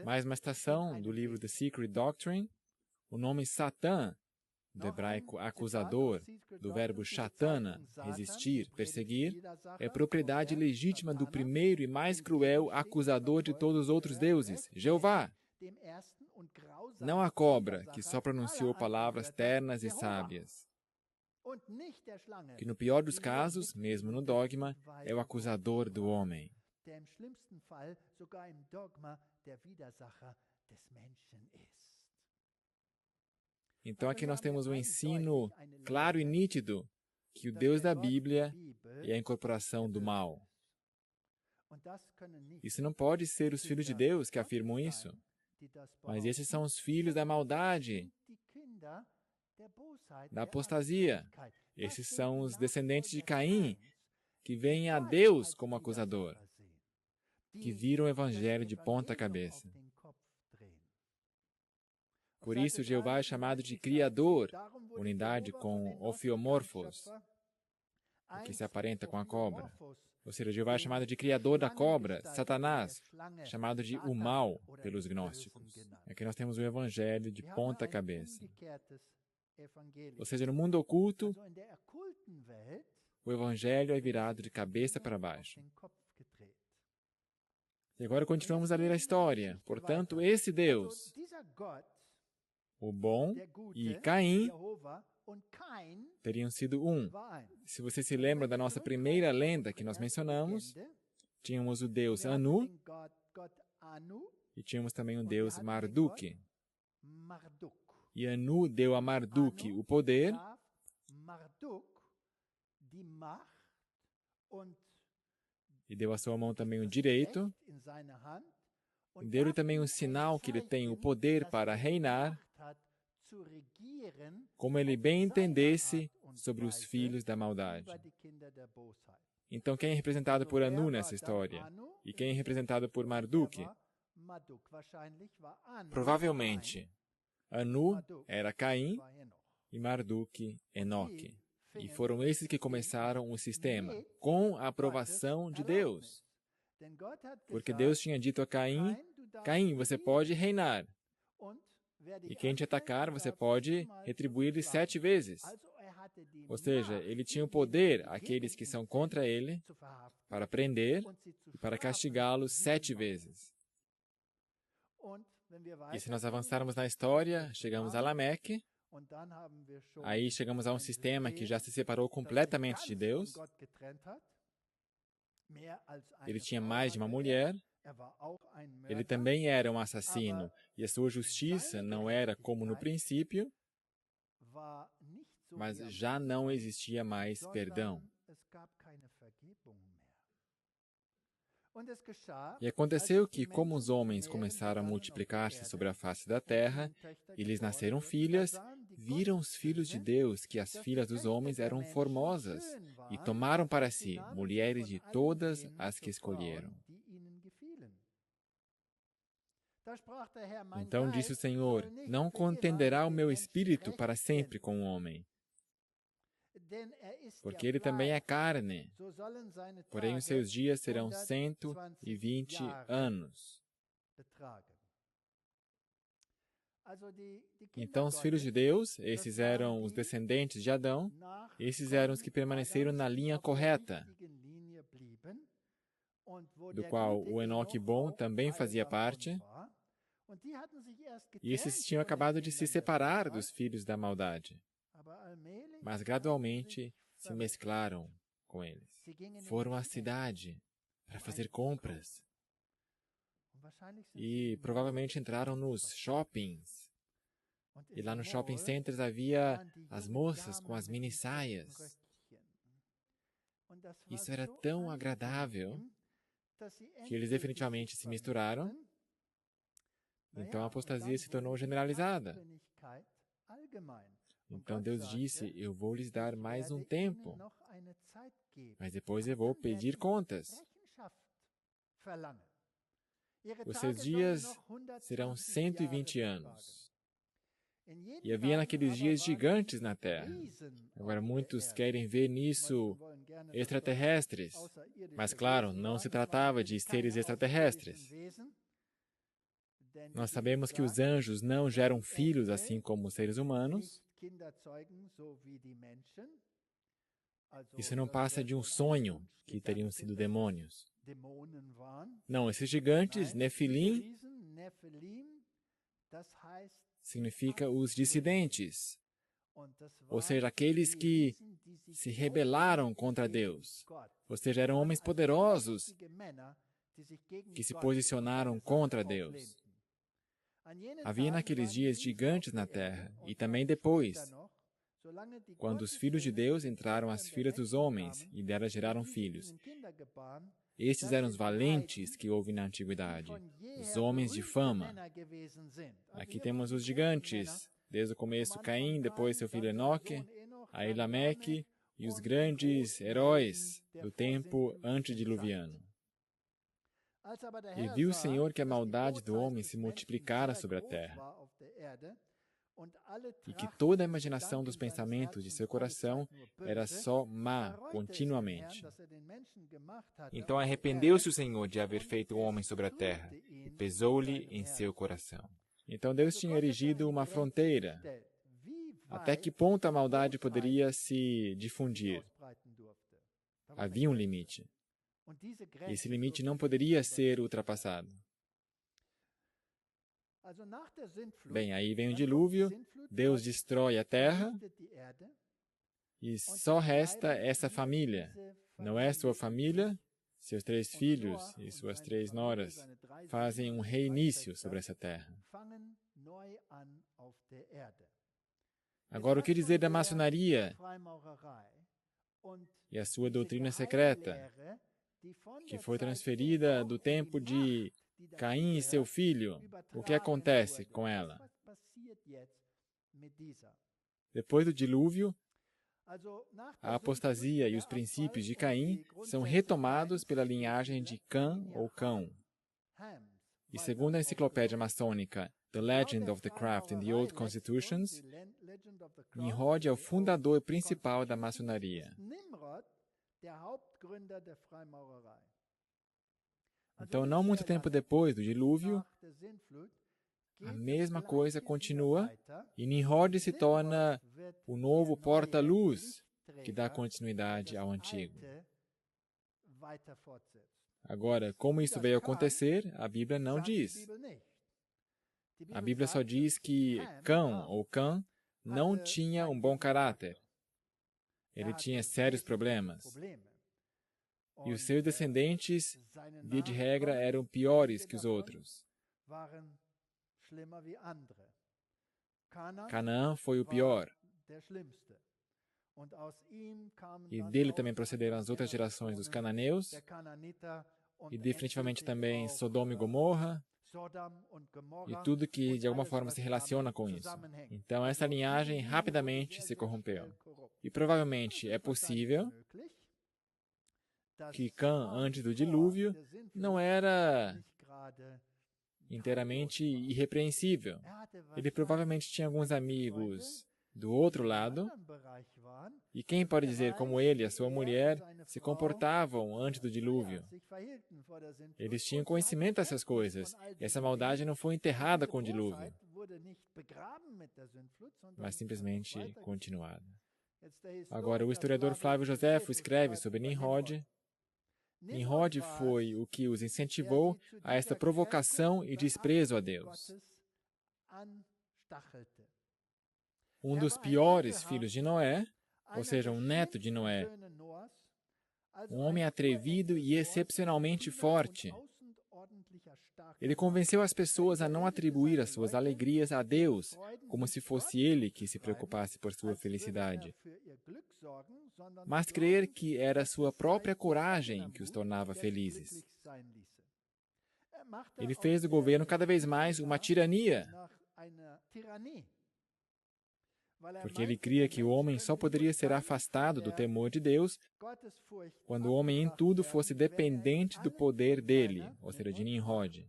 Mais uma citação do livro The Secret Doctrine, o nome Satã, do hebraico acusador, do verbo shatana, resistir, perseguir, é propriedade legítima do primeiro e mais cruel acusador de todos os outros deuses, Jeová. Não a cobra, que só pronunciou palavras ternas e sábias. Que no pior dos casos, mesmo no dogma, é o acusador do homem. Então aqui nós temos um ensino claro e nítido que o Deus da Bíblia é a incorporação do mal. Isso não pode ser os filhos de Deus que afirmam isso, mas esses são os filhos da maldade, da apostasia. Esses são os descendentes de Caim, que veem a Deus como acusador, que viram o Evangelho de ponta cabeça. Por isso, Jeová é chamado de Criador, unidade com Ophiomorphos, o que se aparenta com a cobra. Ou seja, Jeová é chamado de Criador da cobra, Satanás, chamado de o mal pelos gnósticos. Aqui nós temos o Evangelho de ponta cabeça. Ou seja, no mundo oculto, o Evangelho é virado de cabeça para baixo. E agora continuamos a ler a história. Portanto, esse Deus, o bom, e Caim teriam sido um. Se você se lembra da nossa primeira lenda que nós mencionamos, tínhamos o deus Anu e tínhamos também o deus Marduk. E Anu deu a Marduk o poder e deu à sua mão também o direito, e deu-lhe também um sinal que ele tem o poder para reinar, como ele bem entendesse sobre os filhos da maldade. Então, quem é representado por Anu nessa história? E quem é representado por Marduk? Provavelmente, Anu era Caim e Marduk, Enoque. E foram esses que começaram o sistema, com a aprovação de Deus. Porque Deus tinha dito a Caim, Caim, você pode reinar. E quem te atacar, você pode retribuir-lhe 7 vezes. Ou seja, ele tinha o poder, aqueles que são contra ele, para prender e para castigá-los 7 vezes. E se nós avançarmos na história, chegamos a Lameque, aí chegamos a um sistema que já se separou completamente de Deus. Ele tinha mais de uma mulher. Ele também era um assassino, e a sua justiça não era como no princípio, mas já não existia mais perdão. E aconteceu que, como os homens começaram a multiplicar-se sobre a face da terra, e lhes nasceram filhas, viram os filhos de Deus que as filhas dos homens eram formosas, e tomaram para si mulheres de todas as que escolheram. Então disse o Senhor, não contenderá o meu espírito para sempre com o homem, porque ele também é carne, porém os seus dias serão 120 anos. Então os filhos de Deus, esses eram os descendentes de Adão, esses eram os que permaneceram na linha correta, do qual o Enoque bom também fazia parte, e esses tinham acabado de se separar dos filhos da maldade, mas gradualmente se mesclaram com eles. Foram à cidade para fazer compras e provavelmente entraram nos shoppings. E lá nos shopping centers havia as moças com as mini saias. Isso era tão agradável que eles definitivamente se misturaram. Então a apostasia se tornou generalizada. Então Deus disse, eu vou lhes dar mais um tempo, mas depois eu vou pedir contas. Os seus dias serão 120 anos. E havia naqueles dias gigantes na terra. Agora muitos querem ver nisso extraterrestres, mas claro, não se tratava de seres extraterrestres. Nós sabemos que os anjos não geram filhos assim como os seres humanos. Isso não passa de um sonho que teriam sido demônios. Não, esses gigantes, Nefilim, significa os dissidentes, ou seja, aqueles que se rebelaram contra Deus, ou seja, eram homens poderosos que se posicionaram contra Deus. Havia naqueles dias gigantes na terra, e também depois, quando os filhos de Deus entraram às filhas dos homens e delas geraram filhos. Estes eram os valentes que houve na antiguidade, os homens de fama. Aqui temos os gigantes, desde o começo Caim, depois seu filho Enoque, aí Lameque e os grandes heróis do tempo antediluviano. E viu o Senhor que a maldade do homem se multiplicara sobre a terra, e que toda a imaginação dos pensamentos de seu coração era só má continuamente. Então arrependeu-se o Senhor de haver feito o homem sobre a terra, e pesou-lhe em seu coração. Então Deus tinha erigido uma fronteira. Até que ponto a maldade poderia se difundir? Havia um limite. Esse limite não poderia ser ultrapassado. Bem, aí vem o dilúvio, Deus destrói a terra e só resta essa família. Noé, sua família, seus 3 filhos e suas 3 noras fazem um reinício sobre essa terra. Agora, o que dizer da maçonaria e a sua doutrina secreta, que foi transferida do tempo de Caim e seu filho? O que acontece com ela? Depois do dilúvio, a apostasia e os princípios de Caim são retomados pela linhagem de Cã ou Cão. E segundo a enciclopédia maçônica The Legend of the Craft in the Old Constitutions, Nimrod é o fundador principal da maçonaria. Então, não muito tempo depois do dilúvio, a mesma coisa continua e Nimrod se torna o novo porta-luz que dá continuidade ao antigo. Agora, como isso veio acontecer, a Bíblia não diz. A Bíblia só diz que Cão ou Cã não tinha um bom caráter. Ele tinha sérios problemas. E os seus descendentes, via de regra, eram piores que os outros. Canaã foi o pior. E dele também procederam as outras gerações dos cananeus, e definitivamente também Sodoma e Gomorra, e tudo que de alguma forma se relaciona com isso. Então essa linhagem rapidamente se corrompeu. E provavelmente é possível que Cã, antes do dilúvio, não era inteiramente irrepreensível. Ele provavelmente tinha alguns amigos do outro lado, e quem pode dizer como ele e a sua mulher se comportavam antes do dilúvio? Eles tinham conhecimento dessas coisas, e essa maldade não foi enterrada com o dilúvio, mas simplesmente continuada. Agora, o historiador Flávio Joséfo escreve sobre Nimrod. Nimrod foi o que os incentivou a esta provocação e desprezo a Deus. Um dos piores filhos de Noé, ou seja, um neto de Noé, um homem atrevido e excepcionalmente forte. Ele convenceu as pessoas a não atribuir as suas alegrias a Deus, como se fosse Ele que se preocupasse por sua felicidade, mas crer que era sua própria coragem que os tornava felizes. Ele fez do governo cada vez mais uma tirania, porque ele cria que o homem só poderia ser afastado do temor de Deus quando o homem em tudo fosse dependente do poder dele, ou seja, de Nimrod.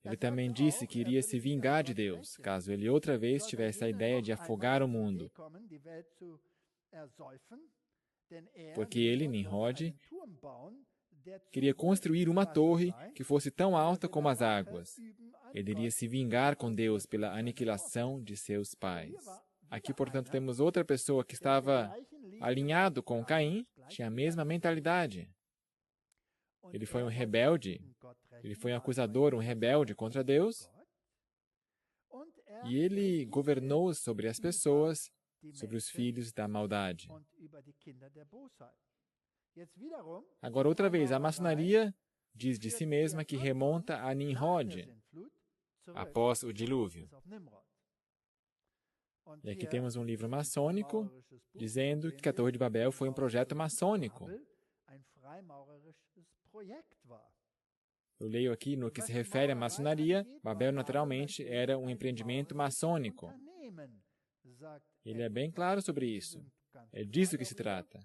Ele também disse que iria se vingar de Deus, caso ele outra vez tivesse a ideia de afogar o mundo. Porque ele, Nimrod, queria construir uma torre que fosse tão alta como as águas. Ele iria se vingar com Deus pela aniquilação de seus pais. Aqui, portanto, temos outra pessoa que estava alinhado com Caim, tinha a mesma mentalidade. Ele foi um rebelde, ele foi um acusador, um rebelde contra Deus, e ele governou sobre as pessoas, sobre os filhos da maldade. Agora, outra vez, a maçonaria diz de si mesma que remonta a Nimrod, após o dilúvio. E aqui temos um livro maçônico dizendo que a Torre de Babel foi um projeto maçônico. Eu leio aqui, no que se refere à maçonaria, Babel naturalmente era um empreendimento maçônico. Ele é bem claro sobre isso. É disso que se trata.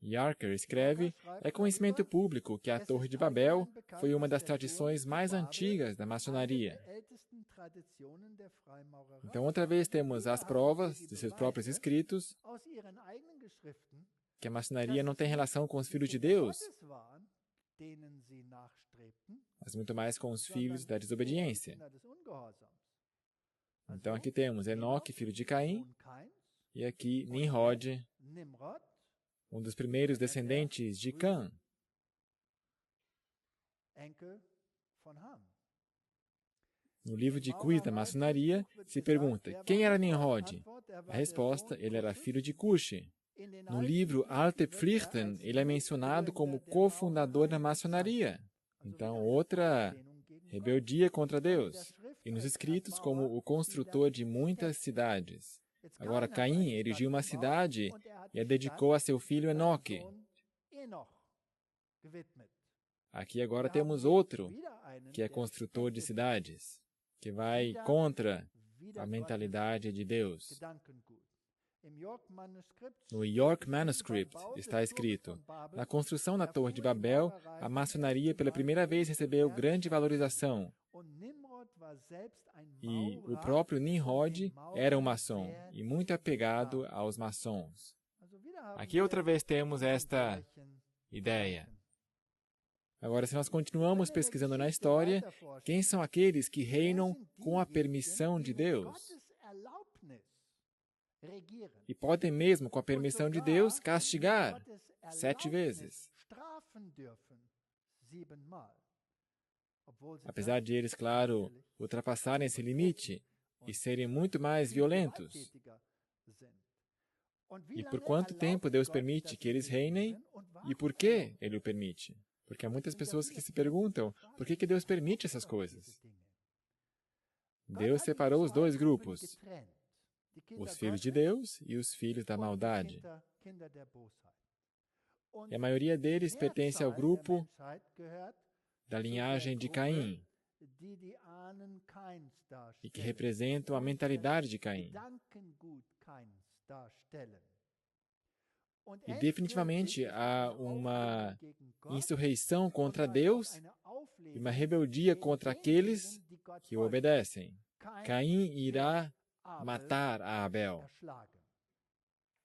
Yarker escreve, é conhecimento público que a Torre de Babel foi uma das tradições mais antigas da maçonaria. Então, outra vez, temos as provas de seus próprios escritos que a maçonaria não tem relação com os filhos de Deus, mas muito mais com os filhos da desobediência. Então, aqui temos Enoque, filho de Caim, e aqui Nimrod, um dos primeiros descendentes de Cã. No livro de quiz da maçonaria, se pergunta, quem era Nimrod? A resposta, ele era filho de Cuxi. No livro Alte Pflichten, ele é mencionado como cofundador da maçonaria. Então, outra rebeldia contra Deus. E nos escritos, como o construtor de muitas cidades. Agora, Caim erigiu uma cidade e a dedicou a seu filho Enoque. Aqui agora temos outro, que é construtor de cidades, que vai contra a mentalidade de Deus. No York Manuscript está escrito, na construção da Torre de Babel, a maçonaria pela primeira vez recebeu grande valorização. E o próprio Nimrod era um maçom e muito apegado aos maçons. Aqui outra vez temos esta ideia. Agora, se nós continuamos pesquisando na história, quem são aqueles que reinam com a permissão de Deus? E podem mesmo, com a permissão de Deus, castigar 7 vezes. Apesar de eles, claro, ultrapassarem esse limite e serem muito mais violentos. E por quanto tempo Deus permite que eles reinem e por que Ele o permite? Porque há muitas pessoas que se perguntam, por que Deus permite essas coisas? Deus separou os 2 grupos, os filhos de Deus e os filhos da maldade. E a maioria deles pertence ao grupo da linhagem de Caim, e que representam a mentalidade de Caim. E definitivamente há uma insurreição contra Deus e uma rebeldia contra aqueles que o obedecem. Caim irá matar a Abel.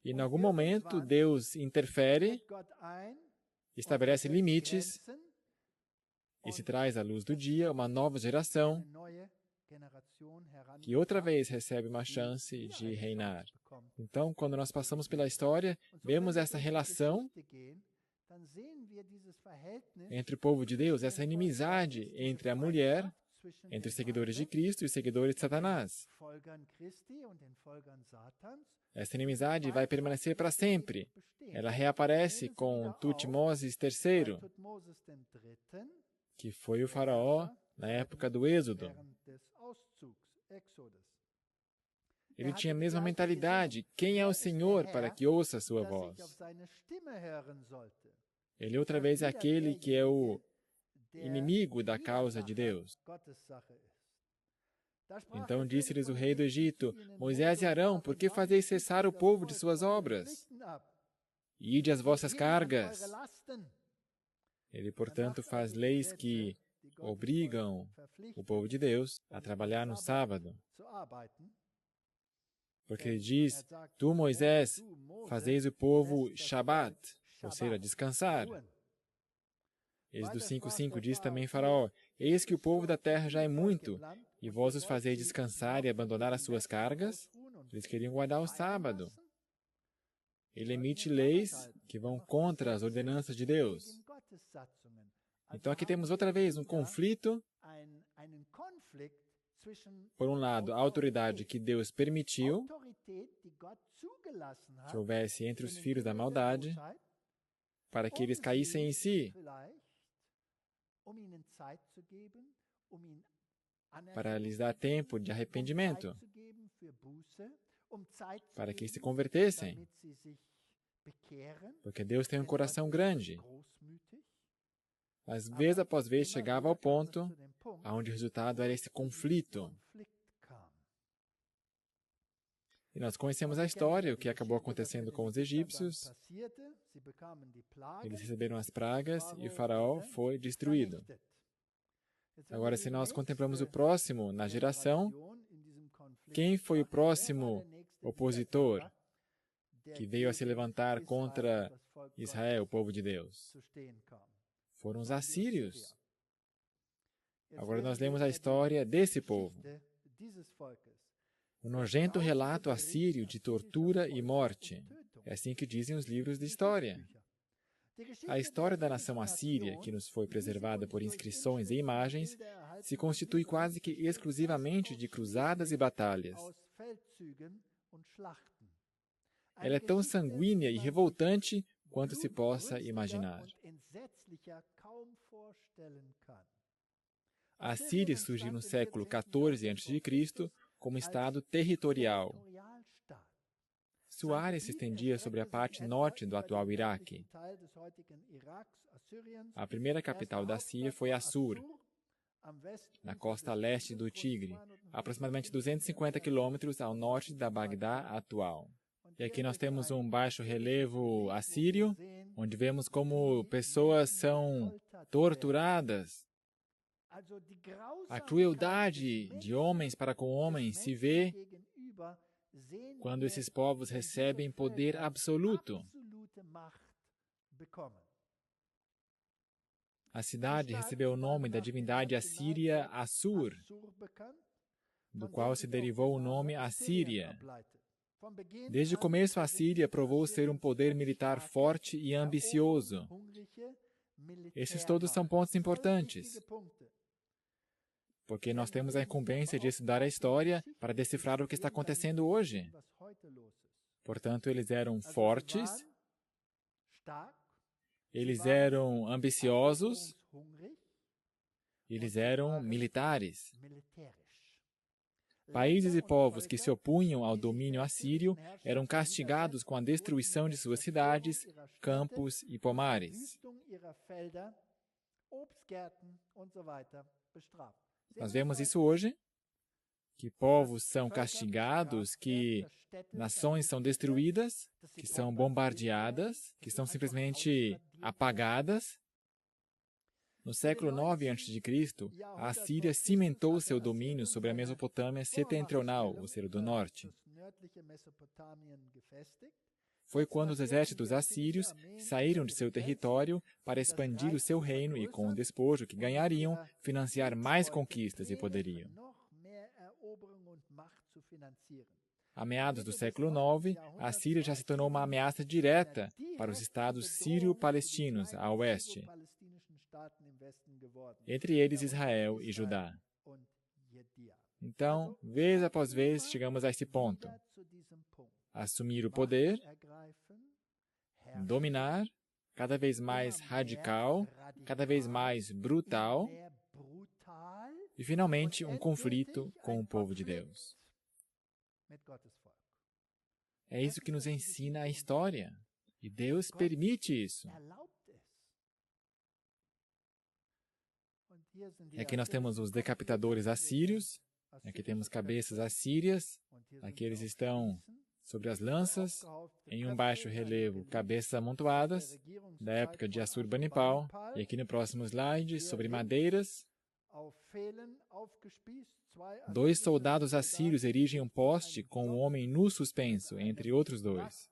E em algum momento Deus interfere, estabelece limites e se traz à luz do dia uma nova geração que outra vez recebe uma chance de reinar. Então, quando nós passamos pela história, vemos essa relação entre o povo de Deus, essa inimizade entre a mulher, entre os seguidores de Cristo e os seguidores de Satanás. Essa inimizade vai permanecer para sempre. Ela reaparece com Tutmoses III, que foi o faraó na época do Êxodo. Ele tinha a mesma mentalidade. Quem é o Senhor para que ouça a sua voz? Ele outra vez é aquele que é o inimigo da causa de Deus. Então disse-lhes o rei do Egito, Moisés e Arão, por que fazeis cessar o povo de suas obras? Ide as vossas cargas. Ele, portanto, faz leis que obrigam o povo de Deus a trabalhar no sábado. Porque ele diz, tu, Moisés, fazeis o povo Shabat, ou seja, descansar. Êxodo 5:5 diz também Faraó, eis que o povo da terra já é muito, e vós os fazeis descansar e abandonar as suas cargas? Eles queriam guardar o sábado. Ele emite leis que vão contra as ordenanças de Deus. Então aqui temos outra vez um conflito. Por um lado, a autoridade que Deus permitiu que houvesse entre os filhos da maldade, para que eles caíssem em si, para lhes dar tempo de arrependimento, para que se convertessem, porque Deus tem um coração grande. Mas vez após vez chegava ao ponto onde o resultado era esse conflito. E nós conhecemos a história, o que acabou acontecendo com os egípcios. Eles receberam as pragas e o faraó foi destruído. Agora, se nós contemplamos o próximo na geração, quem foi o próximo opositor que veio a se levantar contra Israel, o povo de Deus? Foram os assírios. Agora nós lemos a história desse povo. Um nojento relato assírio de tortura e morte. É assim que dizem os livros de história. A história da nação assíria, que nos foi preservada por inscrições e imagens, se constitui quase que exclusivamente de cruzadas e batalhas. Ela é tão sanguínea e revoltante quanto se possa imaginar. A Síria surgiu no século XIV a.C. como estado territorial. Sua área se estendia sobre a parte norte do atual Iraque. A primeira capital da Síria foi Assur, na costa leste do Tigre, aproximadamente 250 quilômetros ao norte da Bagdá atual. E aqui nós temos um baixo relevo assírio, onde vemos como pessoas são torturadas. A crueldade de homens para com homens se vê quando esses povos recebem poder absoluto. A cidade recebeu o nome da divindade assíria Assur, do qual se derivou o nome Assíria. Desde o começo, a Síria provou ser um poder militar forte e ambicioso. Esses todos são pontos importantes, porque nós temos a incumbência de estudar a história para decifrar o que está acontecendo hoje. Portanto, eles eram fortes, eles eram ambiciosos, eles eram militares. Países e povos que se opunham ao domínio assírio eram castigados com a destruição de suas cidades, campos e pomares. Nós vemos isso hoje, que povos são castigados, que nações são destruídas, que são bombardeadas, que são simplesmente apagadas. No século IX a.C., a Assíria cimentou seu domínio sobre a Mesopotâmia setentrional, ou seja, do norte. Foi quando os exércitos assírios saíram de seu território para expandir o seu reino e, com o despojo que ganhariam, financiar mais conquistas e poderiam. A meados do século IX, a Síria já se tornou uma ameaça direta para os estados sírio-palestinos a oeste, entre eles Israel e Judá. Então, vez após vez, chegamos a esse ponto. Assumir o poder, dominar, cada vez mais radical, cada vez mais brutal, e, finalmente, um conflito com o povo de Deus. É isso que nos ensina a história. E Deus permite isso. E aqui nós temos os decapitadores assírios. Aqui temos cabeças assírias. Aqui eles estão sobre as lanças. Em um baixo relevo, cabeças amontoadas, da época de Assurbanipal. E aqui no próximo slide, sobre madeiras. 2 soldados assírios erigem um poste com um homem nu suspenso, entre outros 2.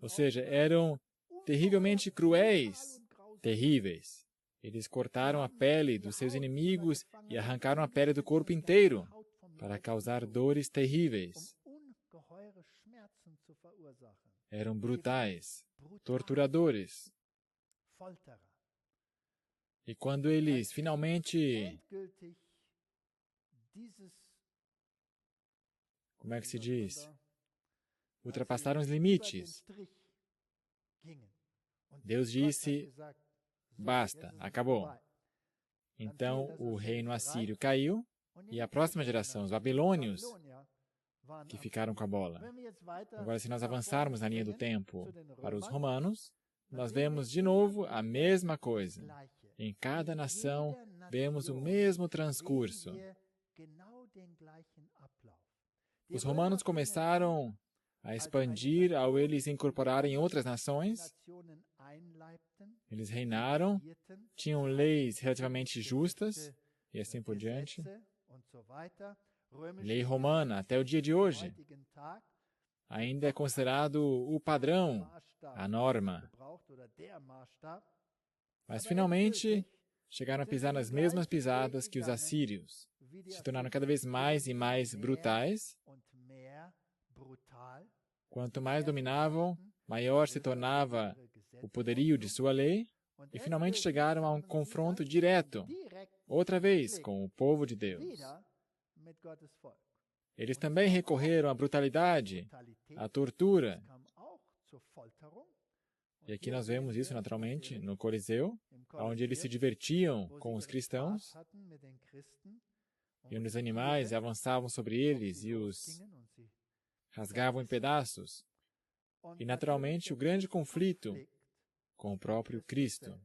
Ou seja, eram terrivelmente cruéis, terríveis. Eles cortaram a pele dos seus inimigos e arrancaram a pele do corpo inteiro para causar dores terríveis. Eram brutais, torturadores. E quando eles finalmente, como é que se diz? Ultrapassaram os limites. Deus disse, basta, acabou. Então o reino assírio caiu e a próxima geração, os babilônios, que ficaram com a bola. Agora, se nós avançarmos na linha do tempo para os romanos, nós vemos de novo a mesma coisa. Em cada nação, vemos o mesmo transcurso. Os romanos começaram a expandir ao eles incorporarem outras nações. Eles reinaram, tinham leis relativamente justas, e assim por diante. Lei romana, até o dia de hoje, ainda é considerado o padrão, a norma. Mas, finalmente, chegaram a pisar nas mesmas pisadas que os assírios. Se tornaram cada vez mais e mais brutais. Quanto mais dominavam, maior se tornava o poderio de sua lei, e finalmente chegaram a um confronto direto, outra vez, com o povo de Deus. Eles também recorreram à brutalidade, à tortura. E aqui nós vemos isso naturalmente no Coliseu, onde eles se divertiam com os cristãos, e onde os animais avançavam sobre eles e os rasgavam em pedaços. E naturalmente o grande conflito com o próprio Cristo.